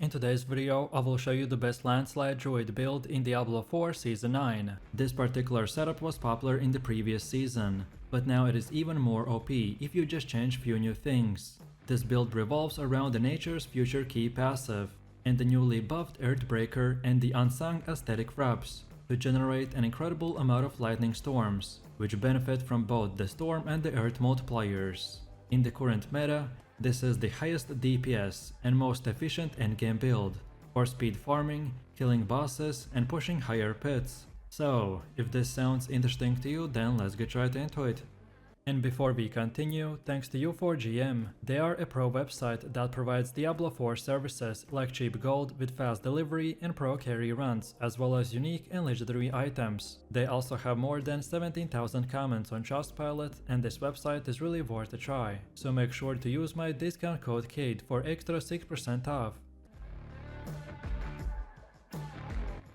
in today's video I will show you the best landslide druid build in Diablo 4 Season 9. This particular setup was popular in the previous season, but now it is even more OP if you just change few new things. This build revolves around the Nature's Future Key passive, and the newly buffed Earthbreaker and the unsung aesthetic wraps, to generate an incredible amount of lightning storms, which benefit from both the storm and the earth multipliers. In the current meta, this is the highest DPS and most efficient endgame build for speed farming, killing bosses, and pushing higher pits. So, if this sounds interesting to you, then let's get right into it. And before we continue, thanks to U4GM, they are a pro website that provides Diablo 4 services like cheap gold with fast delivery and pro carry runs, as well as unique and legendary items. They also have more than 17,000 comments on Trustpilot, and this website is really worth a try, so make sure to use my discount code KATE for extra 6% off.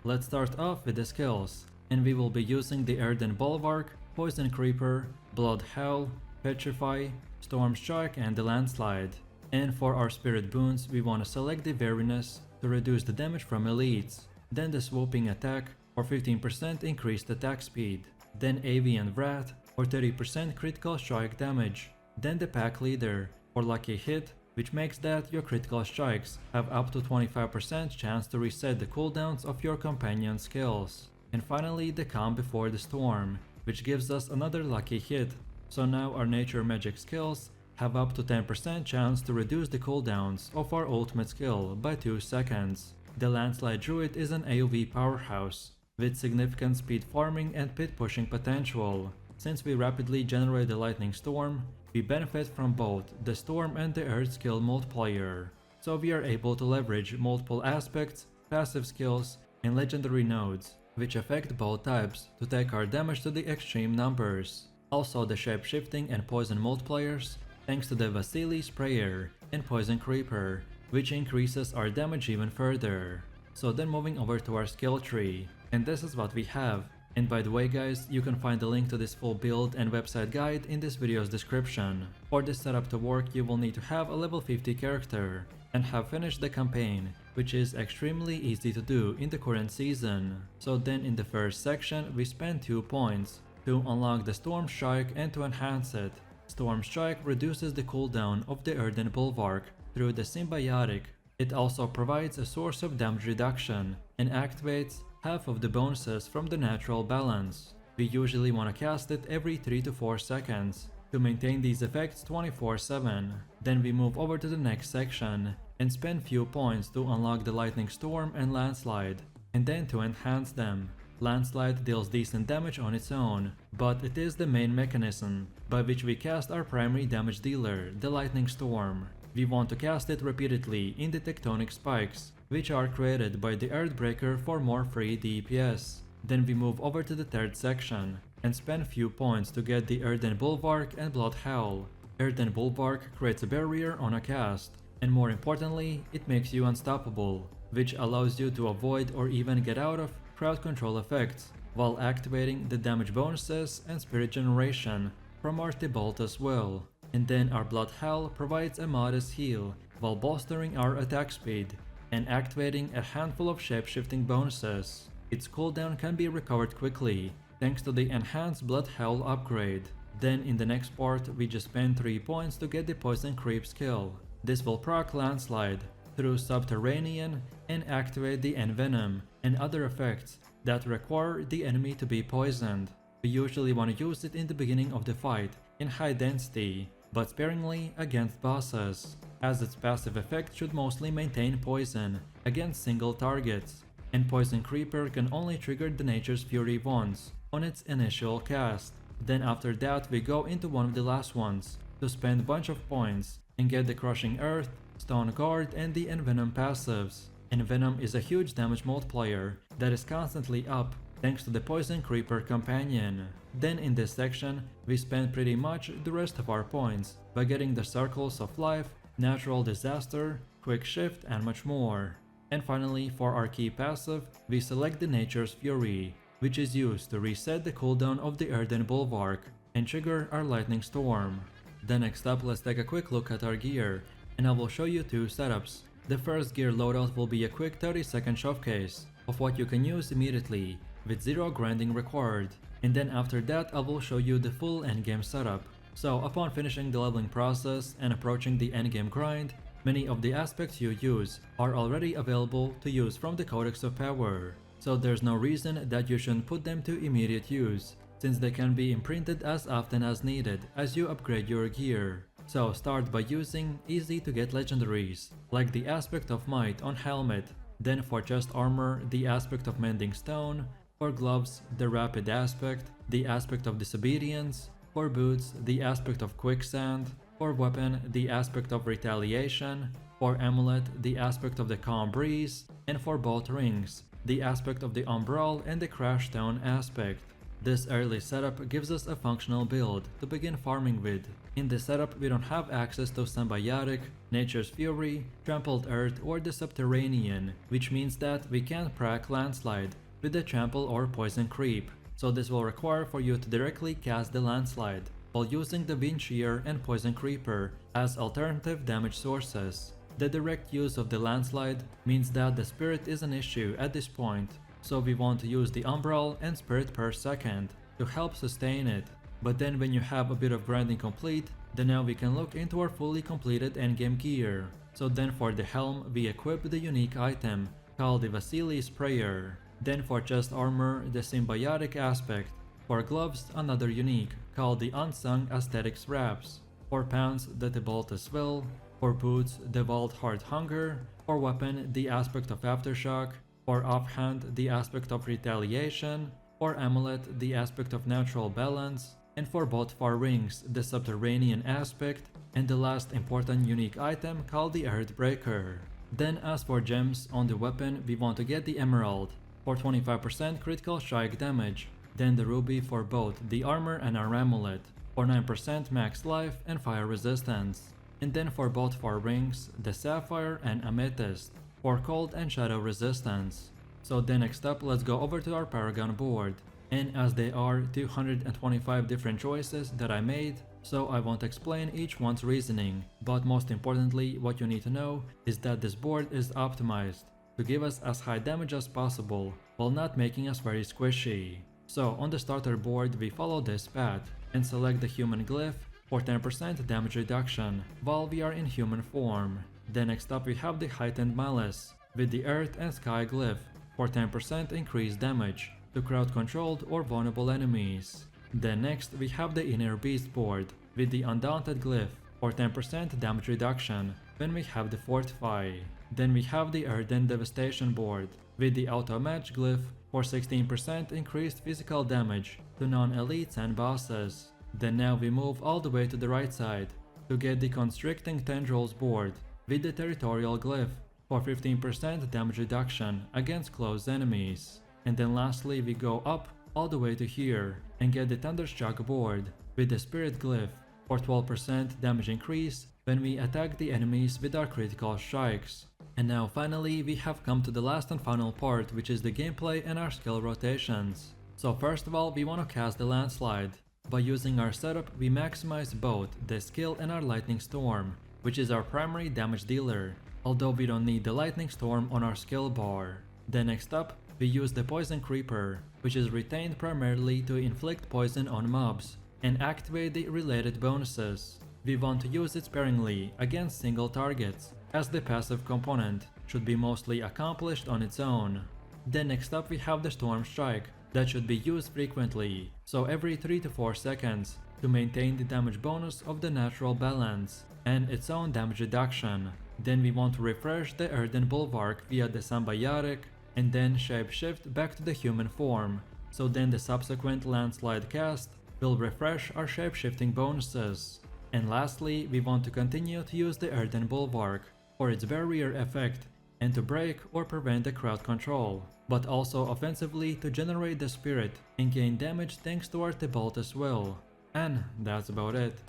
Let's start off with the skills, and we will be using the Earthen Bulwark, Poison Creeper, Blood Howl, Petrify, Storm Strike, and the Landslide. And for our spirit boons, we want to select the Wariness to reduce the damage from elites, then the Swooping Attack for 15% increased attack speed, then Avian Wrath for 30% critical strike damage, then the Pack Leader for Lucky Hit, which makes that your critical strikes have up to 25% chance to reset the cooldowns of your companion skills. And finally the Calm Before the Storm, which gives us another lucky hit, so now our nature magic skills have up to 10% chance to reduce the cooldowns of our ultimate skill by 2 seconds. The Landslide Druid is an AoE powerhouse, with significant speed farming and pit pushing potential. Since we rapidly generate the lightning storm, we benefit from both the storm and the earth skill multiplier, so we are able to leverage multiple aspects, passive skills, and legendary nodes, which affect both types to take our damage to the extreme numbers. Also the shape-shifting and poison multipliers, thanks to the Vasily Sprayer and Poison Creeper, which increases our damage even further. So then moving over to our skill tree, and this is what we have. And by the way guys, you can find the link to this full build and website guide in this video's description. For this setup to work, you will need to have a level 50 character and have finished the campaign, which is extremely easy to do in the current season. So then in the first section we spend 2 points to unlock the Storm Strike and to enhance it. Storm Strike reduces the cooldown of the Earthen Bulwark through the Symbiotic. It also provides a source of damage reduction and activates half of the bonuses from the natural balance. We usually want to cast it every 3 to 4 seconds to maintain these effects 24/7. Then we move over to the next section and spend few points to unlock the Lightning Storm and Landslide, and then to enhance them. Landslide deals decent damage on its own, but it is the main mechanism by which we cast our primary damage dealer, the Lightning Storm. We want to cast it repeatedly in the tectonic spikes, which are created by the Earthbreaker for more free DPS. Then we move over to the third section and spend few points to get the Earthen Bulwark and Blood Howl. Earthen Bulwark creates a barrier on a cast, and more importantly, it makes you unstoppable, which allows you to avoid or even get out of crowd control effects, while activating the damage bonuses and spirit generation from our Thibault as well. And then our Blood Howl provides a modest heal while bolstering our attack speed and activating a handful of shape-shifting bonuses. Its cooldown can be recovered quickly thanks to the enhanced Blood Howl upgrade. Then in the next part we just spend 3 points to get the Poison Creep skill. This will proc Landslide through Subterranean and activate the Envenom and other effects that require the enemy to be poisoned. We usually want to use it in the beginning of the fight in high density, but sparingly against bosses, as its passive effect should mostly maintain poison against single targets, and Poison Creeper can only trigger the Nature's Fury once on its initial cast. Then after that we go into one of the last ones to spend a bunch of points and get the Crushing Earth, Stone Guard, and the Envenom passives. Envenom is a huge damage multiplier that is constantly up thanks to the Poison Creeper companion. Then in this section we spend pretty much the rest of our points by getting the Circles of Life, Natural Disaster, Quick Shift, and much more. And finally, for our key passive, we select the Nature's Fury, which is used to reset the cooldown of the Earthen Bulwark and trigger our Lightning Storm. Then next up, let's take a quick look at our gear, and I will show you 2 setups The first gear loadout will be a quick 30-second showcase of what you can use immediately with zero grinding required, and then after that I will show you the full endgame setup. So upon finishing the leveling process and approaching the endgame grind, many of the aspects you use are already available to use from the Codex of Power, so there's no reason that you shouldn't put them to immediate use, since they can be imprinted as often as needed as you upgrade your gear. So start by using easy to get legendaries, like the aspect of might on helmet, then for chest armor the aspect of mending stone, for gloves the rapid aspect, the aspect of disobedience, for boots the aspect of quicksand, for weapon the aspect of retaliation, for amulet the aspect of the calm breeze, and for both rings the aspect of the umbral and the crash stone aspect. This early setup gives us a functional build to begin farming with. In this setup we don't have access to Symbiotic, Nature's Fury, Trampled Earth or the Subterranean, which means that we can't prac Landslide with the Trample or Poison Creep, so this will require for you to directly cast the Landslide while using the Wind Shear and Poison Creeper as alternative damage sources. The direct use of the Landslide means that the Spirit is an issue at this point, so we want to use the Umbral and Spirit per second to help sustain it. But then when you have a bit of grinding complete, then now we can look into our fully completed endgame gear. So then for the helm we equip the unique item called the Vasily's Prayer. Then for chest armor the Symbiotic aspect. For gloves another unique called the Unsung Aesthetics Wraps. For pants the Tibaltus Will. For boots the Vault Heart Hunger. For weapon the aspect of Aftershock. For offhand the aspect of Retaliation. For amulet the aspect of Natural Balance. And for both far rings the Subterranean aspect. And the last important unique item called the Earthbreaker. Then as for gems on the weapon we want to get the Emerald for 25% critical strike damage. Then the Ruby for both the armor and our amulet for 9% max life and fire resistance. And then for both far rings the Sapphire and Amethyst for cold and shadow resistance. So then next up let's go over to our Paragon board. And as there are 225 different choices that I made, so I won't explain each one's reasoning, but most importantly what you need to know is that this board is optimized to give us as high damage as possible while not making us very squishy. So on the starter board we follow this path and select the human glyph for 10% damage reduction while we are in human form. Then next up we have the heightened malice with the earth and sky glyph for 10% increased damage to crowd controlled or vulnerable enemies. Then next we have the inner beast board with the undaunted glyph for 10% damage reduction when we have the fortify. Then we have the earthen devastation board with the auto match glyph for 16% increased physical damage to non-elites and bosses. Then now we move all the way to the right side to get the constricting tendrils board with the territorial glyph for 15% damage reduction against close enemies. And then lastly we go up all the way to here and get the Thunderstruck board with the Spirit glyph for 12% damage increase when we attack the enemies with our critical strikes. And now finally we have come to the last and final part, which is the gameplay and our skill rotations. So first of all we want to cast the Landslide. By using our setup we maximize both the skill and our Lightning Storm, which is our primary damage dealer, although we don't need the Lightning Storm on our skill bar. Then next up we use the Poison Creeper, which is retained primarily to inflict poison on mobs and activate the related bonuses. We want to use it sparingly against single targets, as the passive component should be mostly accomplished on its own. Then next up we have the Storm Strike that should be used frequently, so every 3 to 4 seconds, to maintain the damage bonus of the natural balance and its own damage reduction. Then we want to refresh the Earthen Bulwark via the Symbiotic and then shapeshift back to the human form, so then the subsequent Landslide cast will refresh our shapeshifting bonuses. And lastly, we want to continue to use the Earthen Bulwark for its barrier effect and to break or prevent the crowd control, but also offensively to generate the spirit and gain damage thanks to our Tibaltus Will. And that's about it.